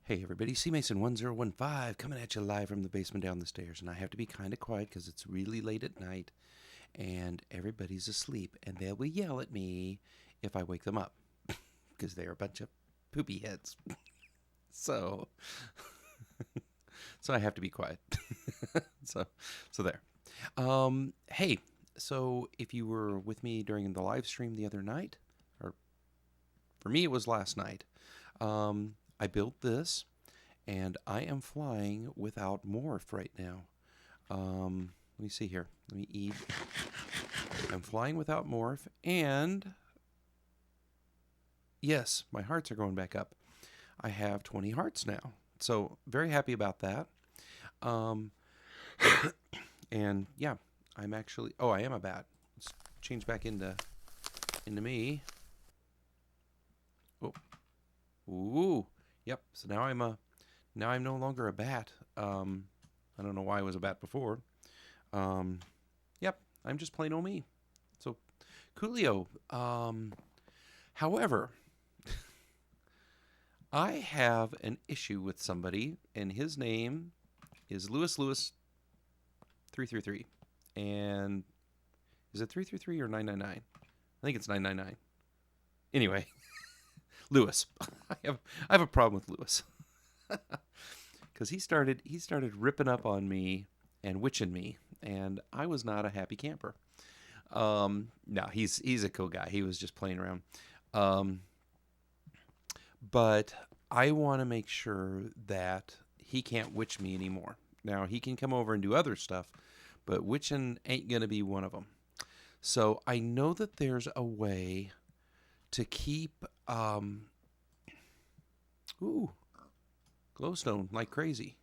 Hey everybody, C Mason 1015 coming at you live from the basement down the stairs, and I have to be kind of quiet because it's really late at night and everybody's asleep, and they will yell at me if I wake them up because they're a bunch of poopy heads. So, so I have to be quiet. so, so there. Hey, so if you were with me during the live stream the other night, or for me it was last night, I built this, and I am flying without morph right now. Let me see here. Let me eat. I'm flying without morph, and yes, my hearts are going back up. I have 20 hearts now, so very happy about that. Um, and yeah, I'm actually. Oh, I am a bat. Let's change back into me. Oh, ooh. Yep. So now I'm no longer a bat. I don't know why I was a bat before. Yep. I'm just plain old me. So, Coolio. However, I have an issue with somebody, and his name is Lewis 333. And is it 333 or 999? I think it's 999. Anyway, Lewis. I have a problem with Lewis. Because he started ripping up on me and witching me, and I was not a happy camper. No, he's a cool guy. He was just playing around. But I want to make sure that he can't witch me anymore. Now, he can come over and do other stuff, but witching ain't going to be one of them. So I know that there's a way to keep... ooh, glowstone like crazy.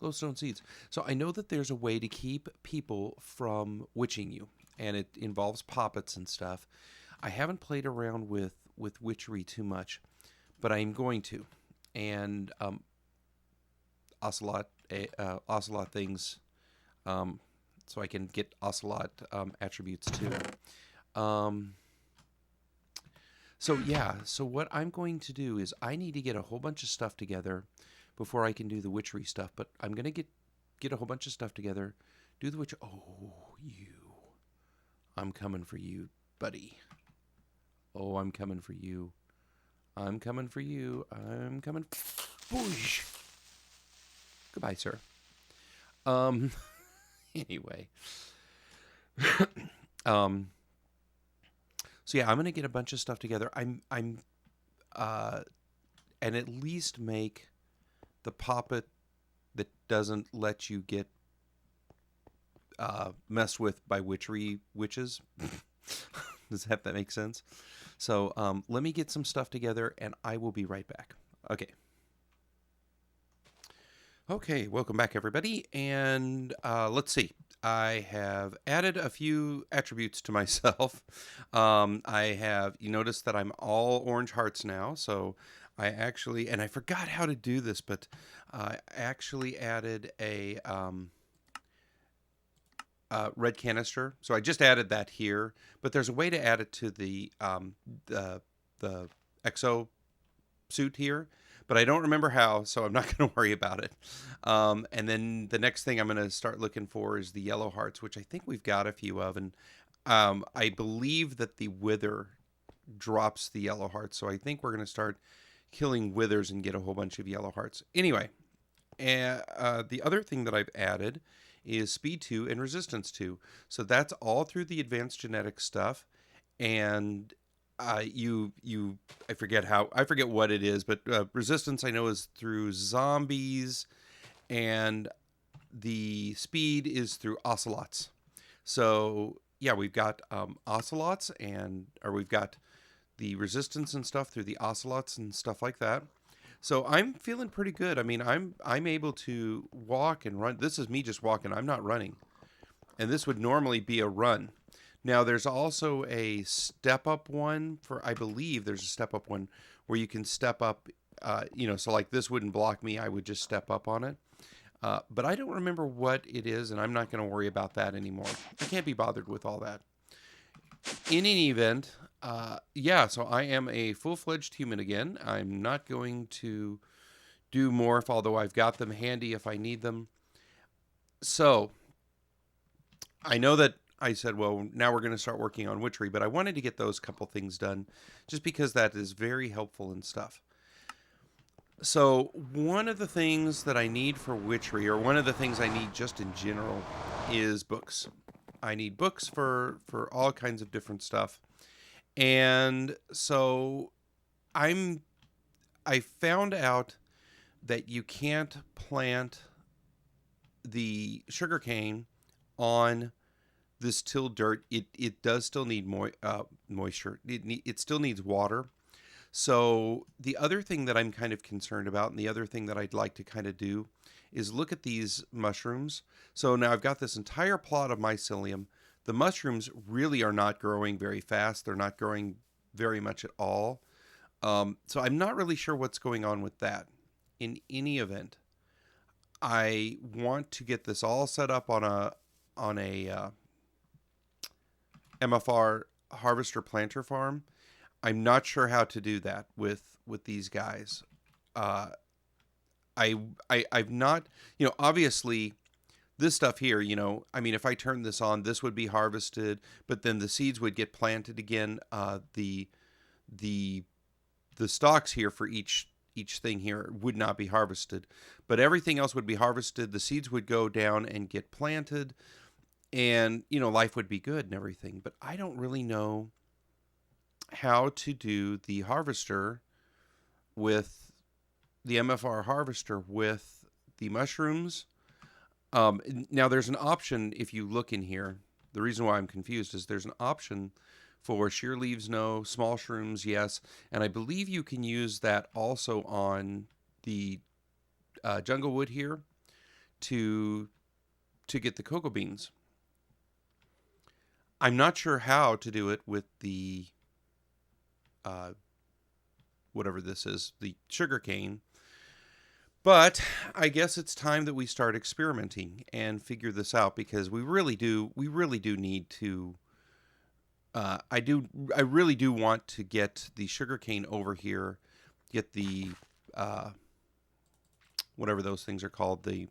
Glowstone seeds. So I know that there's a way to keep people from witching you, and it involves poppets and stuff. I haven't played around with witchery too much, but I'm going to. And ocelot things, so I can get ocelot attributes too. So yeah, so what I'm going to do is I need to get a whole bunch of stuff together before I can do the witchery stuff. But I'm gonna get a whole bunch of stuff together, do the witch. Oh, you! I'm coming for you, buddy. Oh, I'm coming for you. I'm coming for you. I'm coming. Boosh. Goodbye, sir. Anyway. So yeah, I'm gonna get a bunch of stuff together. And at least make the poppet that doesn't let you get messed with by witches. Does that make sense? So let me get some stuff together, and I will be right back. Okay. Okay, welcome back, everybody. And let's see. I have added a few attributes to myself. You notice that I'm all orange hearts now. So I actually, and I forgot how to do this, but I actually added a red canister. So I just added that here, but there's a way to add it to the exo suit here, but I don't remember how, so I'm not going to worry about it. And then the next thing I'm going to start looking for is the yellow hearts, which I think we've got a few of, and I believe that the wither drops the yellow hearts, so I think we're going to start killing withers and get a whole bunch of yellow hearts. Anyway, the other thing that I've added is speed 2 and resistance 2. So that's all through the advanced genetic stuff. And I forget what it is, but resistance I know is through zombies, and the speed is through ocelots. So yeah, we've got ocelots, or we've got the resistance and stuff through the ocelots and stuff like that. So I'm feeling pretty good. I mean, I'm able to walk and run. This is me just walking. I'm not running. And this would normally be a run. Now, there's also a step-up one I believe there's a step-up one where you can step up, so like this wouldn't block me. I would just step up on it. But I don't remember what it is, and I'm not going to worry about that anymore. I can't be bothered with all that. In any event, Yeah, so I am a full-fledged human again. I'm not going to do morph, although I've got them handy if I need them. So I know that I said, well, now we're going to start working on Witchery, but I wanted to get those couple things done just because that is very helpful and stuff. So one of the things that I need for Witchery, or one of the things I need just in general, is books. I need books for all kinds of different stuff. And so I'm I found out that you can't plant the sugarcane on this tilled dirt. It does still need moisture. It still needs water. So the other thing that I'm kind of concerned about, and the other thing that I'd like to kind of do, is look at these mushrooms. So now I've got this entire plot of mycelium. The mushrooms really are not growing very fast. They're not growing very much at all. So I'm not really sure what's going on with that. In any event, I want to get this all set up on a MFR harvester planter farm. I'm not sure how to do that with these guys. Uh, I've not, obviously this stuff here, I mean, if I turn this on, this would be harvested, but then the seeds would get planted again. The stalks here for each thing here would not be harvested, but everything else would be harvested. The seeds would go down and get planted, and life would be good and everything. But I don't really know how to do the harvester with the MFR harvester with the mushrooms. Now there's an option if you look in here. The reason why I'm confused is there's an option for sheer leaves, no; small shrooms, yes. And I believe you can use that also on the jungle wood here to get the cocoa beans. I'm not sure how to do it with the whatever this is, the sugar cane. But I guess it's time that we start experimenting and figure this out, because we really do need to. I really do want to get the sugarcane over here, get the whatever those things are called, the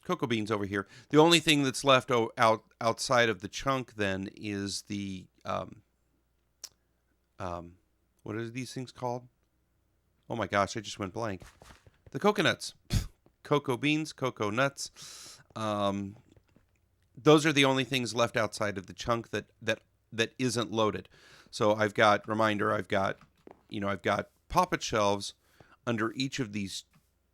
cocoa beans over here. The only thing that's left outside of the chunk then is the what are these things called? Oh my gosh, I just went blank. The coconuts, cocoa beans, cocoa nuts. Those are the only things left outside of the chunk that isn't loaded. So I've got poppet shelves under each of these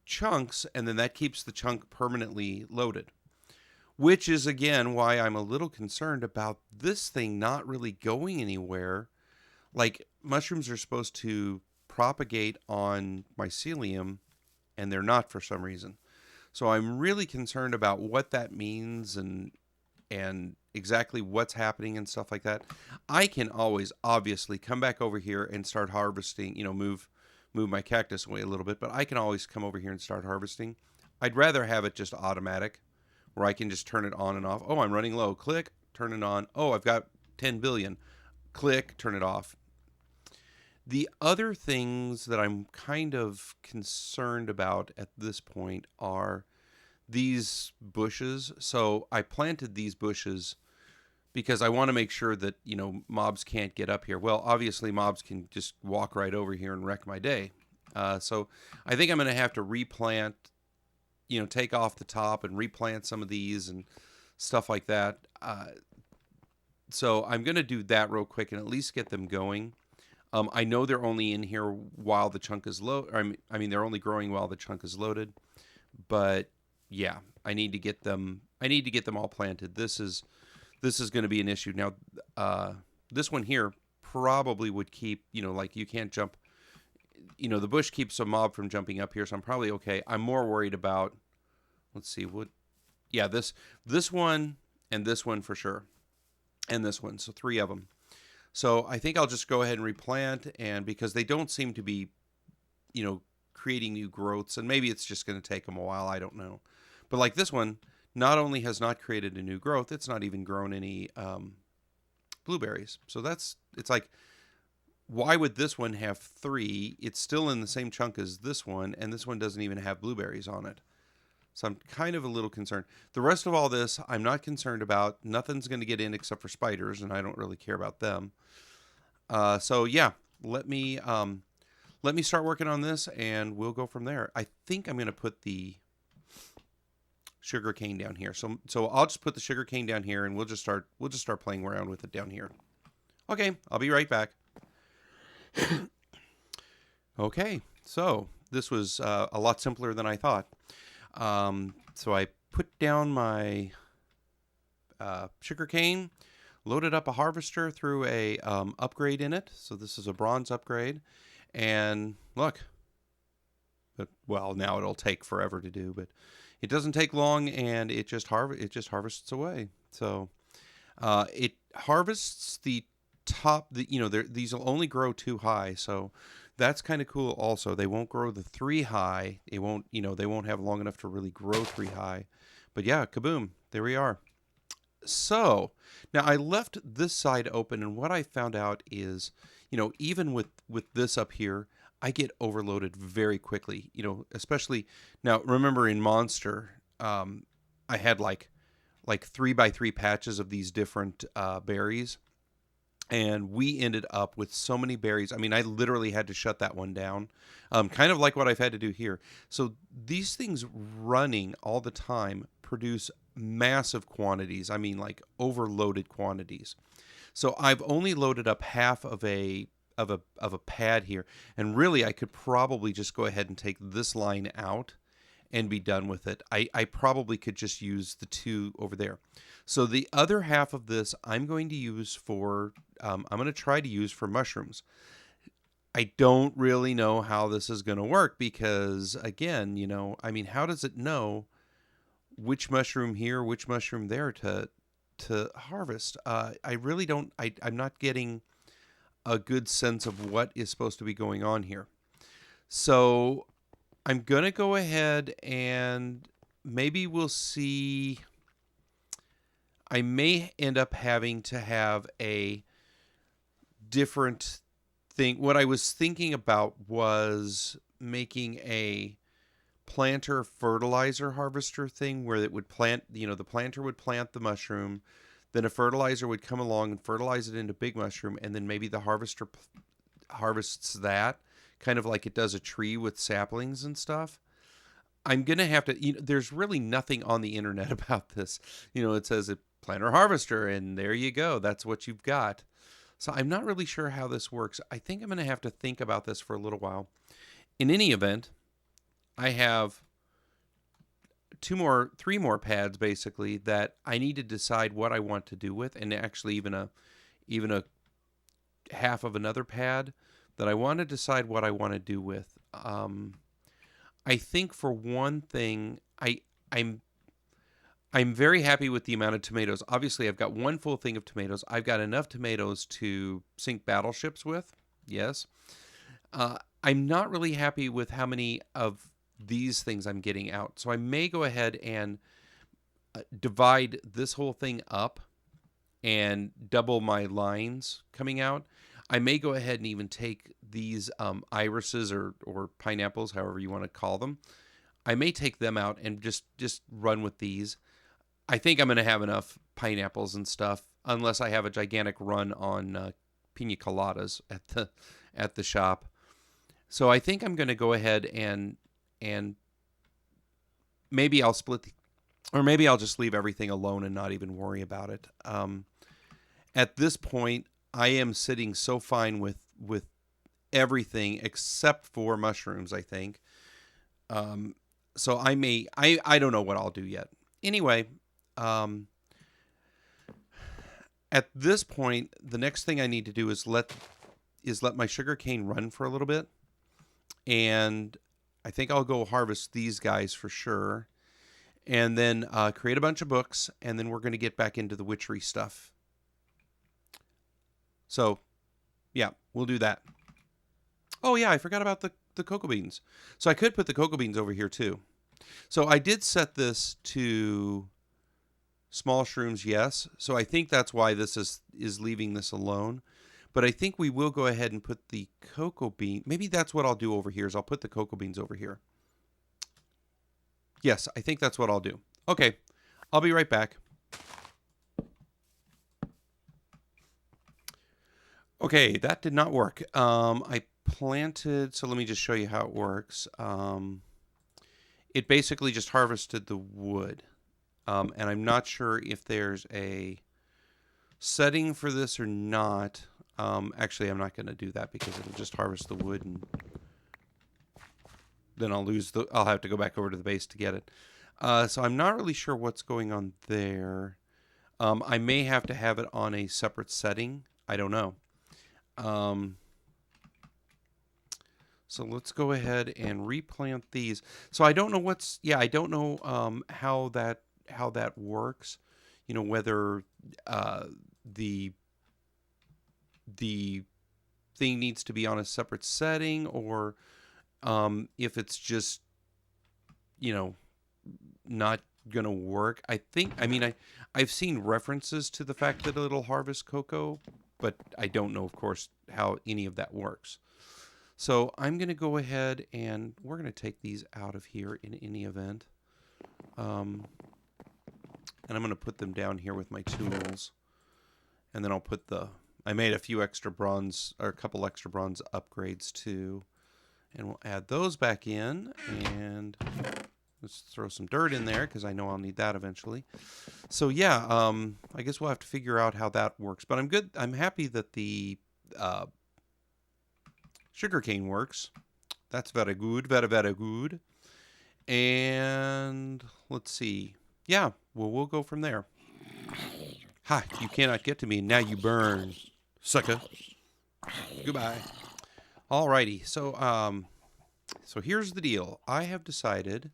chunks, and then that keeps the chunk permanently loaded. Which is again why I'm a little concerned about this thing not really going anywhere. Like, mushrooms are supposed to propagate on mycelium, and they're not for some reason. So I'm really concerned about what that means and exactly what's happening and stuff like that. I can always obviously come back over here and start harvesting, move my cactus away a little bit, but I can always come over here and start harvesting. I'd rather have it just automatic, where I can just turn it on and off. Oh, I'm running low. Click, turn it on. Oh, I've got 10 billion. Click, turn it off. The other things that I'm kind of concerned about at this point are these bushes. So I planted these bushes because I want to make sure that, mobs can't get up here. Well, obviously mobs can just walk right over here and wreck my day. So I think I'm going to have to replant, take off the top and replant some of these and stuff like that. So I'm going to do that real quick and at least get them going. I know they're only in here while the chunk is low. I mean, they're only growing while the chunk is loaded. But yeah, I need to get them all planted. This is going to be an issue. Now, this one here probably would keep, like you can't jump. The bush keeps a mob from jumping up here, so I'm probably okay. I'm more worried about. Let's see what. Yeah, this one and this one for sure, and this one. So 3 of them. So I think I'll just go ahead and replant, and because they don't seem to be, creating new growths, and maybe it's just going to take them a while, I don't know. But like this one, not only has not created a new growth, it's not even grown any blueberries. So it's like, why would this one have 3? It's still in the same chunk as this one, and this one doesn't even have blueberries on it. So I'm kind of a little concerned. The rest of all this, I'm not concerned about. Nothing's going to get in except for spiders, and I don't really care about them. So yeah, let me start working on this, and we'll go from there. I think I'm going to put the sugar cane down here. So I'll just put the sugar cane down here, and we'll just start playing around with it down here. Okay, I'll be right back. Okay, so this was a lot simpler than I thought. So I put down my sugar cane, loaded up a harvester through a upgrade in it. So this is a bronze upgrade, and look. Well, now it'll take forever to do, but it doesn't take long, and it just harvests away. So it harvests the top. These will only grow 2 high, so that's kind of cool. Also, they won't grow the 3 high. They won't have long enough to really grow 3 high. But yeah, kaboom! There we are. So now I left this side open, and what I found out is, even with this up here, I get overloaded very quickly. Especially now. Remember in Monster, I had like 3x3 patches of these different berries. And we ended up with so many berries. I mean, I literally had to shut that one down, kind of like what I've had to do here. So these things running all the time produce massive quantities. I mean, like overloaded quantities. So I've only loaded up half of a pad here, and really I could probably just go ahead and take this line out and be done with it. I probably could just use the 2 over there. So the other half of this I'm going to use for, I'm going to try to use for mushrooms. I don't really know how this is going to work because, again, how does it know which mushroom here, which mushroom there to harvest? I really don't, I'm not getting a good sense of what is supposed to be going on here. So I'm going to go ahead and maybe we'll see. I may end up having to have a different thing. What I was thinking about was making a planter fertilizer harvester thing where it would plant, the planter would plant the mushroom, then a fertilizer would come along and fertilize it into big mushroom, and then maybe the harvester harvests that, kind of like it does a tree with saplings and stuff. I'm going to have to, there's really nothing on the internet about this. It says a planter harvester, and there you go. That's what you've got. So I'm not really sure how this works. I think I'm going to have to think about this for a little while. In any event, I have 3 more pads basically that I need to decide what I want to do with, and actually even a half of another pad that I want to decide what I want to do with. I think for one thing, I'm very happy with the amount of tomatoes. Obviously, I've got 1 full thing of tomatoes. I've got enough tomatoes to sink battleships with. Yes. I'm not really happy with how many of these things I'm getting out. So I may go ahead and divide this whole thing up and double my lines coming out. I may go ahead and even take these irises or pineapples, however you want to call them. I may take them out and just run with these. I think I'm going to have enough pineapples and stuff, unless I have a gigantic run on pina coladas at the shop. So I think I'm going to go ahead and maybe I'll split, or maybe I'll just leave everything alone and not even worry about it. At this point, I am sitting so fine with everything except for mushrooms, I think. So I don't know what I'll do yet. Anyway, at this point, the next thing I need to do is let my sugar cane run for a little bit. And I think I'll go harvest these guys for sure. And then create a bunch of books. And then we're going to get back into the witchery stuff. So, yeah, we'll do that. Oh, yeah, I forgot about the cocoa beans. So I could put the cocoa beans over here, too. So I did set this to Small shrooms, yes. So I think that's why this is leaving this alone. But I think we will go ahead and put the cocoa bean. Maybe that's what I'll do over here is I'll put the cocoa beans over here. Yes, I think that's what I'll do. Okay, I'll be right back. Okay, that did not work. I planted, so let me just show you how it works. It basically just harvested the wood. And I'm not sure if there's a setting for this or not. Actually, I'm not going to do that because it'll just harvest the wood and then I'll have to go back over to the base to get it. So I'm not really sure what's going on there. I may have to have it on a separate setting. I don't know. So let's go ahead and replant these. So I don't know I don't know how that works. You know, whether the thing needs to be on a separate setting or if it's just, you know, not gonna work. I've seen references to the fact that it'll harvest cocoa, but I don't know, of course, how any of that works. So I'm going to go ahead and we're going to take these out of here in any event. And I'm going to put them down here with my tools. And then I'll put I made a few extra bronze, or a couple extra bronze upgrades too. And we'll add those back in. And let's throw some dirt in there because I know I'll need that eventually. So yeah, I guess we'll have to figure out how that works. But I'm good. I'm happy that the sugarcane works. That's very good, very, very good. And let's see. Yeah, well, we'll go from there. Ha, you cannot get to me. Now you burn, sucker. Goodbye. Alrighty, so here's the deal. I have decided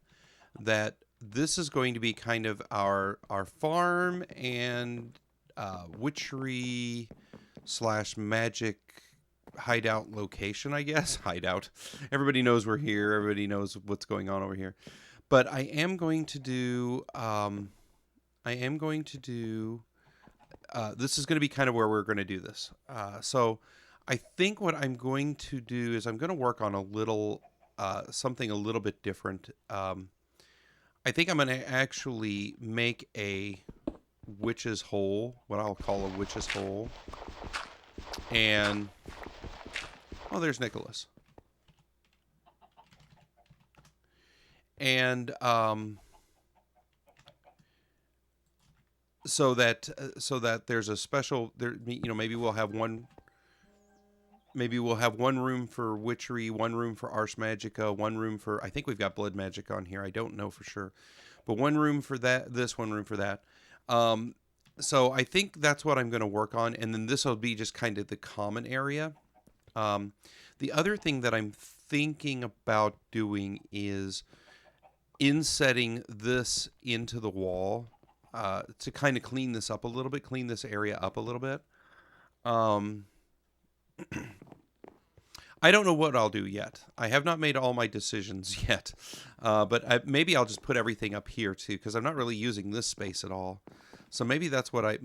that this is going to be kind of our farm and witchery / magic hideout location, I guess. Hideout. Everybody knows we're here. Everybody knows what's going on over here. But I am going to do this is going to be kind of where we're going to do this. So I think what I'm going to do is I'm going to work on a little something a little bit different. I think I'm going to actually make a witch's hole, what I'll call a witch's hole. And oh, there's Nicholas. And so that there's a special there. You know, maybe we'll have one room for witchery, one room for ars magica, one room for, I think we've got blood magic on here. I don't know for sure, but one room for this, one room for that. So I think that's what I'm going to work on, and then this will be just kind of the common area. The other thing that I'm thinking about doing is insetting this into the wall to kind of clean this up a little bit, clean this area up a little bit. I don't know what I'll do yet. I have not made all my decisions yet, but maybe I'll just put everything up here too, because I'm not really using this space at all. So maybe that's what I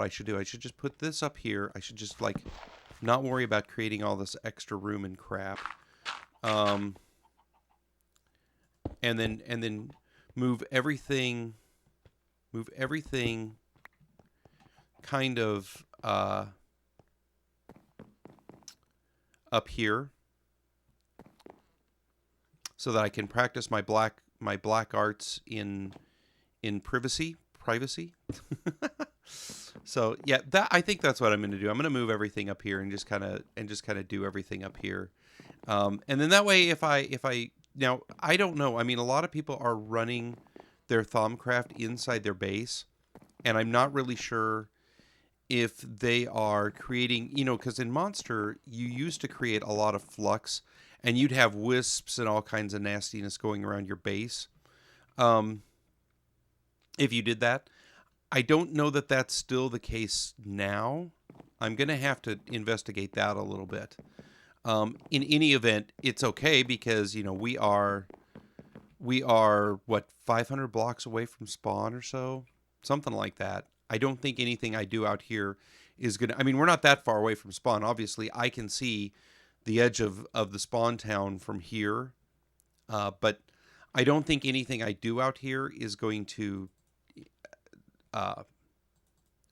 should do. I should just put this up here. I should just like not worry about creating all this extra room and crap. And then move everything kind of up here so that I can practice my black arts in privacy. So yeah, I think that's what I'm going to do. I'm going to move everything up here and just kind of do everything up here. And then that way, if I now, I don't know. I mean, a lot of people are running their Thaumcraft inside their base, and I'm not really sure if they are creating, you know, because in Monster, you used to create a lot of flux, and you'd have wisps and all kinds of nastiness going around your base. If you did that, I don't know that that's still the case now. I'm going to have to investigate that a little bit. In any event, it's okay because, you know, we are what, 500 blocks away from spawn or so. something like that. I don't think anything I do out here is gonna. I mean, we're not that far away from spawn. Obviously, I can see the edge of the spawn town from here, but I don't think anything I do out here is going to uh,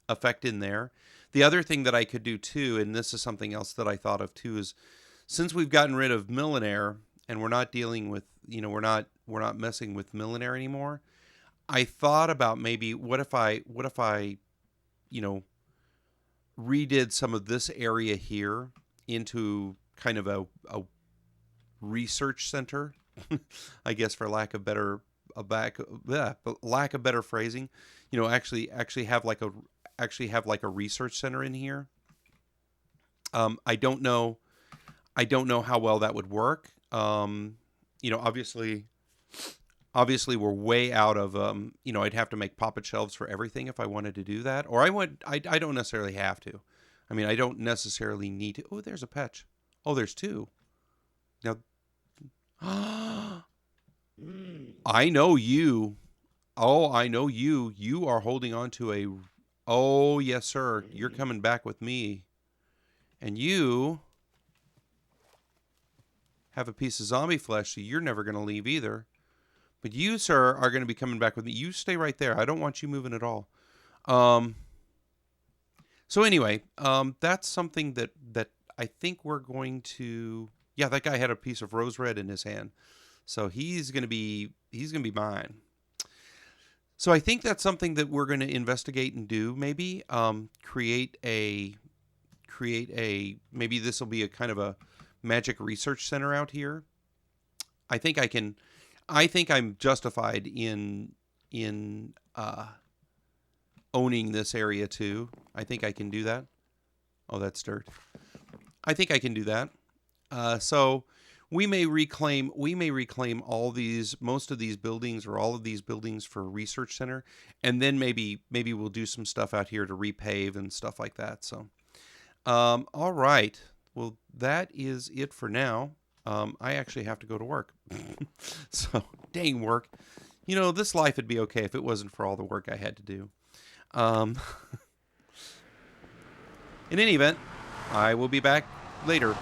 affect in there. The other thing that I could do too, and this is something else that I thought of too, is since we've gotten rid of Millionaire and we're not dealing with, we're not messing with Millionaire anymore. I thought about maybe what if I, you know, redid some of this area here into kind of a research center, I guess, for lack of better lack of better phrasing. Actually have like a research center in here. I don't know how well that would work. Obviously we're way out of I'd have to make poppet shelves for everything if I wanted to do that. Or I don't necessarily have to. I mean, I don't necessarily need to. Oh, there's a patch. Oh, there's two. Now I know you. Oh, I know you. You are holding on to a... Oh, yes, sir. You're coming back with me. And you have a piece of zombie flesh, so you're never going to leave either. But you, sir, are going to be coming back with me. You stay right there. I don't want you moving at all. So anyway, that's something that I think we're going to... Yeah, that guy had a piece of rose red in his hand. So he's going to be mine. So I think that's something that we're going to investigate and do. Maybe create a maybe this will be a kind of a magic research center out here. I think I'm justified in owning this area too. I think I can do that. Oh, that's dirt. I think I can do that. So we may reclaim most of these buildings or all of these buildings for a research center, and then maybe we'll do some stuff out here to repave and stuff like that. So, all right. Well, that is it for now. I actually have to go to work. So, dang work. This life would be okay if it wasn't for all the work I had to do. In any event, I will be back later.